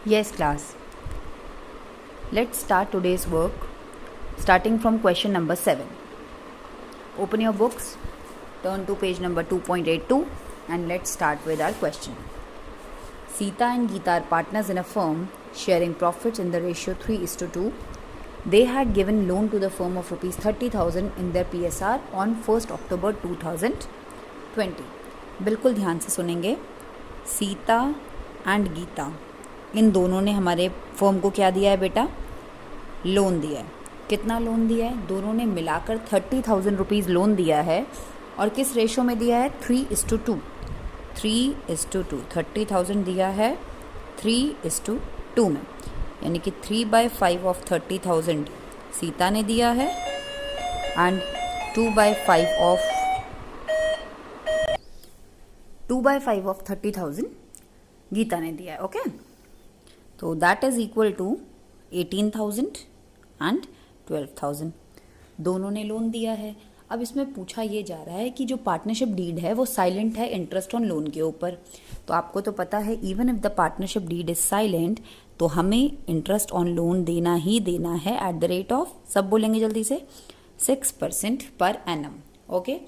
Yes, class. Let's start today's work starting from question number 7. Open your books, turn to page number 2.82 and let's start with our question. Sita and Geeta are partners in a firm sharing profits in the ratio 3:2. They had given loan to the firm of rupees 30,000 in their PSR on 1st October 2020. बिल्कुल ध्यान से सुनेंगे. Sita and Gita इन दोनों ने हमारे firm को क्या दिया है बेटा? लोन दिया है. कितना लोन दिया है? दोनों ने मिलाकर 30,000 रुपीज़ लोन दिया है. और किस रेशो में दिया है? 3:2. 3:2. 30,000 दिया है 3:2 में, यानी कि 3/5 ऑफ 30,000 सीता ने दिया है एंड 2/5 ऑफ 30,000 गीता ने दिया है. ओके, तो that is equal to 18,000 and 12,000. दोनों ने लोन दिया है. अब इसमें पूछा ये जा रहा है कि जो पार्टनरशिप डीड है वो साइलेंट है इंटरेस्ट ऑन लोन के ऊपर. तो आपको तो पता है even if the partnership deed is silent तो हमें इंटरेस्ट ऑन लोन देना ही देना है एट द रेट ऑफ, सब बोलेंगे जल्दी से, 6% पर एनम. ओके,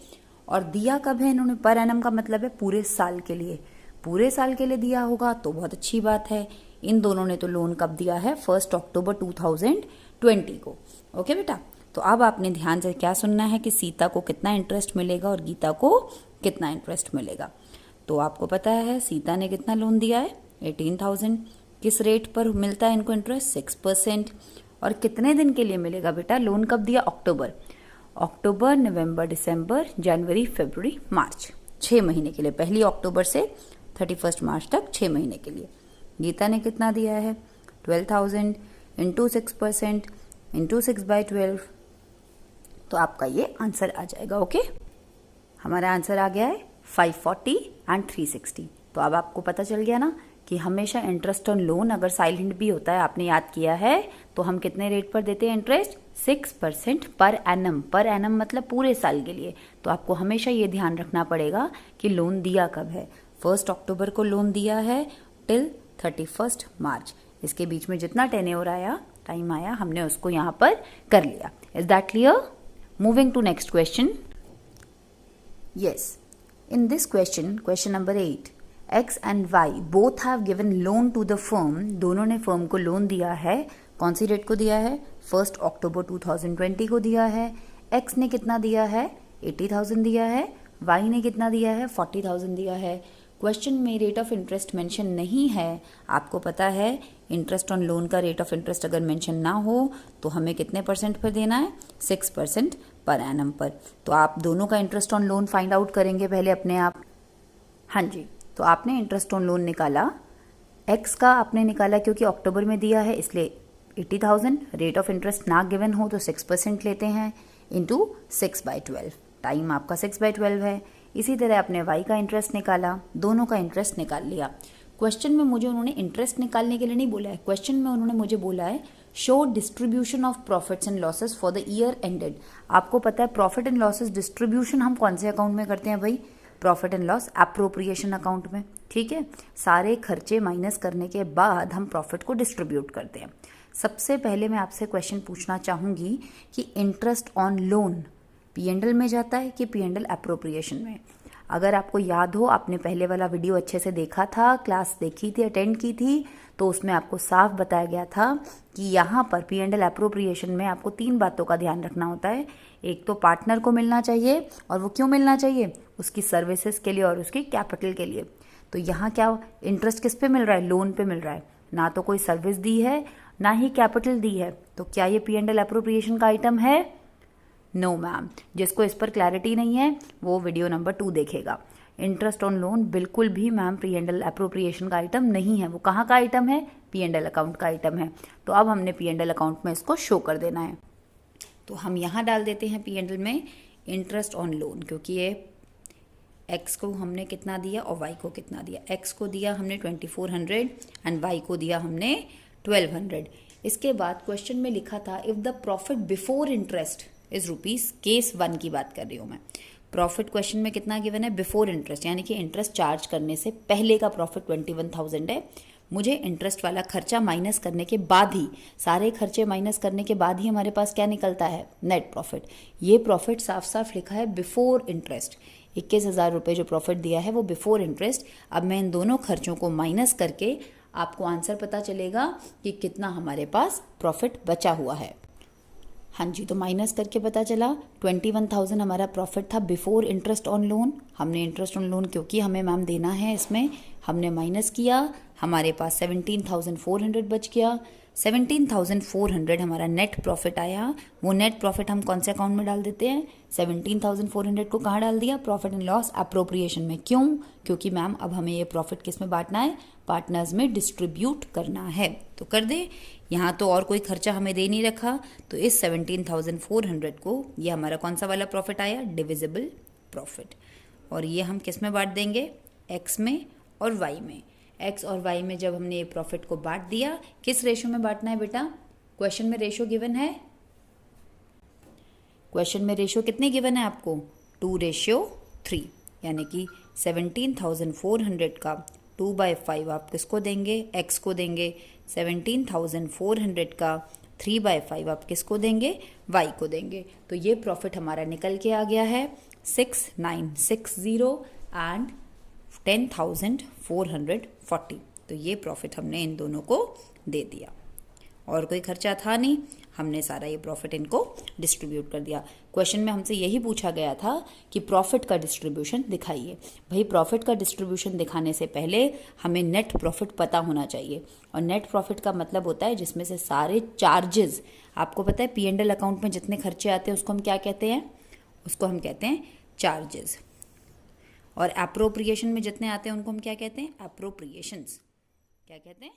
और दिया कब है इन्होंने? पर एनम का मतलब है पूरे साल के लिए. पूरे साल के लिए दिया होगा तो बहुत अच्छी बात है. इन दोनों ने तो लोन कब दिया है? 1 अक्टूबर 2020 को. ओके बेटा, तो अब आपने ध्यान से क्या सुनना है कि सीता को कितना इंटरेस्ट मिलेगा और गीता को कितना इंटरेस्ट मिलेगा. तो आपको पता है सीता ने कितना लोन दिया है? 18,000. किस रेट पर मिलता है इनको इंटरेस्ट? 6%. और कितने दिन के लिए मिलेगा बेटा? लोन कब दिया? अक्टूबर, नवंबर, दिसंबर, जनवरी, फरवरी, मार्च, 6 महीने के लिए. 1 अक्टूबर से 31 मार्च तक 6 महीने के लिए. गीता ने कितना दिया है? 12,000 इंटू 6% इंटू 6/12. तो आपका ये आंसर आ जाएगा. ओके, हमारा आंसर आ गया है 540 एंड 360. तो अब आपको पता चल गया ना कि हमेशा इंटरेस्ट ऑन लोन अगर साइलेंट भी होता है, आपने याद किया है, तो हम कितने रेट पर देते हैं interest? 6% per annum. Per annum मतलब पूरे साल के लिए. तो आपको हमेशा ये ध्यान रखना पड़ेगा कि लोन दिया कब है. 1 अक्टूबर को लोन दिया है टिल 31 मार्च. इसके बीच में जितना टेन्योर आया, टाइम आया, हमने उसको यहाँ पर कर लिया. Is that clear? Moving to next question. Yes, in this question number 8, X and Y both have given loan to the firm. दोनों ने फर्म को लोन दिया है. कौन सी डेट को दिया है? 1 अक्टूबर 2020 को दिया है. X ने कितना दिया है? 80,000 दिया है. Y ने कितना दिया है? 40,000 दिया है. क्वेश्चन में रेट ऑफ इंटरेस्ट मेंशन नहीं है. आपको पता है इंटरेस्ट ऑन लोन का रेट ऑफ इंटरेस्ट अगर मेंशन ना हो तो हमें कितने परसेंट पर देना है? 6% पर एनम पर. तो आप दोनों का interest on loan find out करेंगे पहले अपने आप. हाँ जी, तो आपने इंटरेस्ट ऑन लोन निकाला. एक्स का आपने निकाला क्योंकि अक्टूबर में दिया है इसलिए 80,000. रेट ऑफ इंटरेस्ट ना गिवन हो तो 6% लेते हैं इंटू 6/12. टाइम आपका 6/12 है. इसी तरह आपने वाई का इंटरेस्ट निकाला. दोनों का इंटरेस्ट निकाल लिया. क्वेश्चन में मुझे उन्होंने इंटरेस्ट निकालने के लिए नहीं बोला है. क्वेश्चन में उन्होंने मुझे बोला है show distribution of profits and losses for the year ended. आपको पता है प्रॉफिट एंड लॉसेस डिस्ट्रीब्यूशन हम कौन से अकाउंट में करते हैं भाई? Profit and loss appropriation account में. ठीक है, सारे खर्चे माइनस करने के बाद हम प्रॉफिट को डिस्ट्रीब्यूट करते हैं. सबसे पहले मैं आपसे क्वेश्चन पूछना चाहूँगी कि इंटरेस्ट ऑन लोन P&L में जाता है कि P&L एप्रोप्रिएशन में? अगर आपको याद हो, आपने पहले वाला वीडियो अच्छे से देखा था, क्लास देखी थी, अटेंड की थी, तो उसमें आपको साफ बताया गया था कि यहाँ पर P&L एप्रोप्रिएशन में आपको 3 बातों का ध्यान रखना होता है. एक तो पार्टनर को मिलना चाहिए, और वो क्यों मिलना चाहिए? उसकी सर्विसेज के लिए और उसकी कैपिटल के लिए. तो यहाँ क्या इंटरेस्ट किस पे मिल रहा है? लोन पे मिल रहा है. ना तो कोई सर्विस दी है ना ही कैपिटल दी है. तो क्या ये P&L एप्रोप्रिएशन का आइटम है? No ma'am. जिसको इस पर क्लैरिटी नहीं है वो वीडियो नंबर 2 देखेगा. इंटरेस्ट ऑन लोन बिल्कुल भी मैम P&L एप्रोप्रिएशन का आइटम नहीं है. वो कहाँ का आइटम है? P&L अकाउंट का आइटम है. तो अब हमने P&L अकाउंट में इसको शो कर देना है. तो हम यहाँ डाल देते हैं P&L में इंटरेस्ट ऑन लोन, क्योंकि ये X को हमने कितना दिया और Y को कितना दिया. X को दिया हमने 2400 एंड Y को दिया हमने 1200. इसके बाद क्वेश्चन में लिखा था if the profit before interest is rupees. Case 1 की बात कर रही हूँ मैं. प्रॉफिट क्वेश्चन में कितना गिवन है? बिफोर इंटरेस्ट, यानी कि इंटरेस्ट चार्ज करने से पहले का प्रॉफिट 21,000 है. मुझे इंटरेस्ट वाला खर्चा माइनस करने के बाद ही, सारे खर्चे माइनस करने के बाद ही हमारे पास क्या निकलता है, नेट प्रॉफिट। ये प्रॉफिट साफ साफ लिखा है बिफोर इंटरेस्ट। 21,000 रुपये जो प्रॉफिट दिया है वो बिफोर इंटरेस्ट। अब मैं इन दोनों खर्चों को माइनस करके आपको आंसर पता चलेगा कि कितना हमारे पास प्रॉफिट बचा हुआ है। हाँ जी, तो माइनस करके पता चला 21,000 हमारा प्रॉफिट था बिफोर इंटरेस्ट ऑन लोन। हमने इंटरेस्ट ऑन लोन क्योंकि हमें मैम देना है, इसमें हमने माइनस किया, हमारे पास 17,400 बच गया। 17,400 हमारा नेट प्रॉफिट आया। वो नेट प्रॉफिट हम कौन से अकाउंट में डाल देते हैं, 17,400 को कहाँ डाल दिया, प्रॉफिट एंड लॉस एप्रोप्रिएशन में। क्यों? क्योंकि मैम अब हमें ये प्रॉफिट किस में बांटना है, पार्टनर्स में डिस्ट्रीब्यूट करना है। तो कर दे। यहाँ तो और कोई खर्चा हमें दे नहीं रखा, तो इस 17,400 को, ये हमारा कौन सा वाला प्रॉफिट आया, डिविजिबल प्रॉफिट। और ये हम किस में बांट देंगे, एक्स में और वाई में। एक्स और वाई में जब हमने ये प्रॉफिट को बांट दिया, किस रेशो में बांटना है बेटा, क्वेश्चन में रेशो गिवन है, क्वेश्चन में रेशो कितने गिवन है आपको, 2:3, यानी कि 17,400 का 2/5 आप किसको देंगे, एक्स को देंगे। 17,400 का 3/5 आप किसको देंगे, वाई को देंगे। तो ये प्रॉफिट हमारा निकल के आ गया है 6,960 एंड 10,440। तो ये प्रॉफिट हमने इन दोनों को दे दिया, और कोई खर्चा था नहीं, हमने सारा ये प्रॉफिट इनको डिस्ट्रीब्यूट कर दिया। क्वेश्चन में हमसे यही पूछा गया था कि प्रॉफिट का डिस्ट्रीब्यूशन दिखाइए। भाई प्रॉफिट का डिस्ट्रीब्यूशन दिखाने से पहले हमें नेट प्रॉफिट पता होना चाहिए, और नेट प्रॉफिट का मतलब होता है जिसमें से सारे चार्जेस, आपको पता है P&L अकाउंट में जितने खर्चे आते हैं उसको हम क्या कहते हैं, उसको हम कहते हैं चार्जेस। और एप्रोप्रिएशन में जितने आते हैं उनको हम क्या कहते हैं, एप्रोप्रिएशंस। क्या कहते हैं,